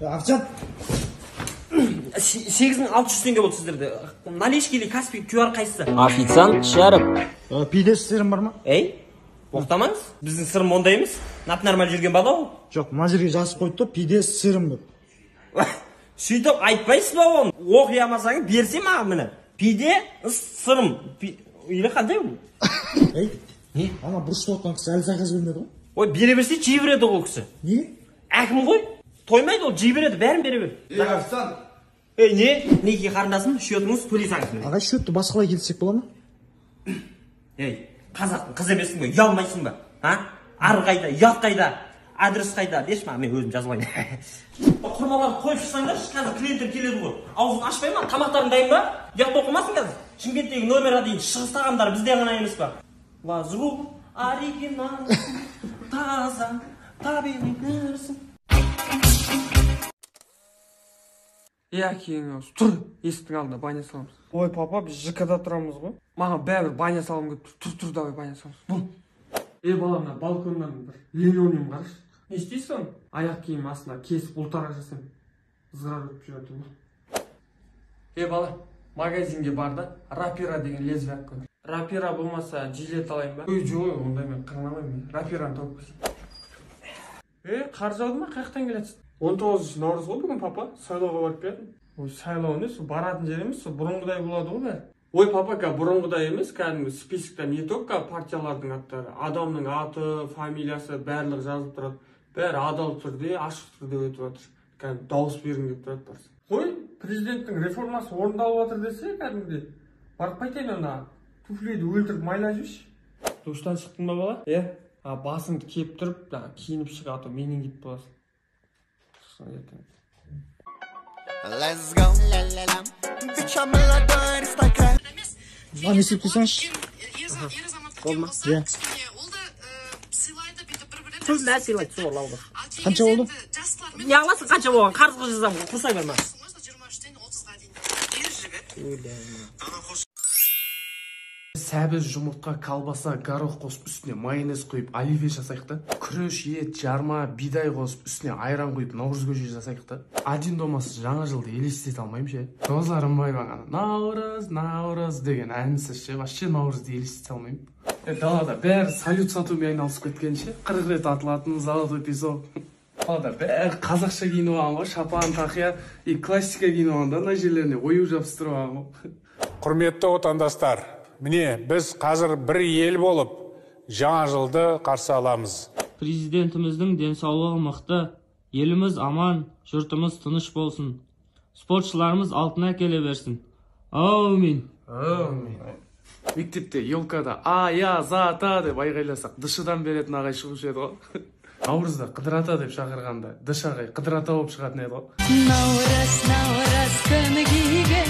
Ақчан? 8600 теңге болды сіздерде. Налички или Каспий QR қайсысы? Официант Шәріп. Пиде сырым бар ма? Тоқтамаңыз. Біздің сырым ондай емес. Нап-нормаль жүрген бала ол. Жоқ, мына жерге жазып қойды да, пиде сырым деп. Сөйтіп айтпайсыз ба оны? Оқи алмасаңыз берсе маған міне. Пиде сырым. Или қандай ол? Не? Ана бұрышта отырған кісі әлі заказ бермеді ғой. Ой, бере берсе жей береді ол кісі. Не? Әкім ғой. Тоймайды ол, жей береді, бәрін бере бер. Официант. Не? Неге қарындасым, счетыңыз төлесеңіз. Ағай, счетты басқалай келсек бола ма? Қазақтың қыз емессің бе? Ұялмайсың ба? Ары қайда, ұят қайда, адрес қайда? Деші ма, мен өзім жазылайын. Құрмаларды қойып шықсаңдаршы, қазір клиенттер келеді ғой. Аузын ашпай ма? Тамақтарын дайын ба? Ұят оқымасын қазір. Шымкенттегі номерға дейін шығыс тағамдары бізде ғана емес па? Лазу, оригинал, таза, табиғи көрсін. Кейін тұр, есіктің алдында баня саламыз. Ой, папа, біз ЖК-да тұрамыз ғой. Маған бәрібір баня салым келіп тұр, давай баня саламыз. Бұл. Баламна, балконнан бір линолеум қарашы. Не істейсің? Аяқ киім астына кесіп ұлтарақ жасаймын. Ызғырар өтіп жүретін бұл. Бала, магазинге бар да, рапира деген лезвие алып кел. Рапира болмаса жилет алайын ба? Жоқ, ондай мен қырламаймын. Рапираны тауып келсем. Қар жауды ма? Қаяқтан келесің? 19 наурыз ғой бүгін, папа. Сайлауға барып келдім. Ой, сайлау не? Сол баратын жер емес, сол бұрынғыдай болады ғой бәрі. Ой, папа, бұрынғыдай емес, кәдімгі списокта не только партиялардың аттары, адамның аты, фамилиясы барлығы жазылып тұрады. Бәрі адал түрде, ашық түрде өтіп жатыр. Кәдімгі дауыс бергің келіп тұрады барса. Қой, президенттің реформасы орындалып жатыр десе, кәдімгідей барып қайтайын онда. Туфлиді өлтіріп майлап жіберші. Душтан шықтың ба бала? Басыңды киіп тұрып, киініп шық, а то менингит боласың. Let's go, la la la. Bitch, I'm a lot of stuck. Lan есептесеңші. Olma. Иә. Күл нәр сыйлайды, сол алғы. Қанша болды? Не аласың қанша болған? Қарызға жазам, құрсай берма. Сәбіз, жұмыртқа, колбаса, горох қосып, үстіне майонез қойып, оливье жасайық та. Күріш, ет, жарма, бидай қосып, үстіне айран қойып, наурыз көже жасайық та. Один домасыз жаңа жылды елестете алмаймын ше. Роза Рымбаева наурыз деген әнсіз ше, вообще наурызды елестете алмаймын. Далада бәрі салют сатумен айналысып кеткен ше. 40 рет атылатын золотой песок. Далада бәрі қазақша киініп алған ғой, шапан, тақия, и классика киініп алған да, ана жерлеріне ою жабыстырып алған ғой. Құрметті отандастар, міне біз қазір бір ел болып жаңа жылды қарсы аламыз. Президентіміздің денсаулығы мықты, еліміз аман, жұртымыз тыныш болсын. Спортшыларымыз алтын әкеле берсін. Аумин. Мектепте елкада аязата деп айғайласақ, дышыдан беретін ағай шығушы еді ғой. Наурызда қыдырата деп шақырғанда, дыш ағай қыдырата болып шығатын еді ғой. Наурыз күні киге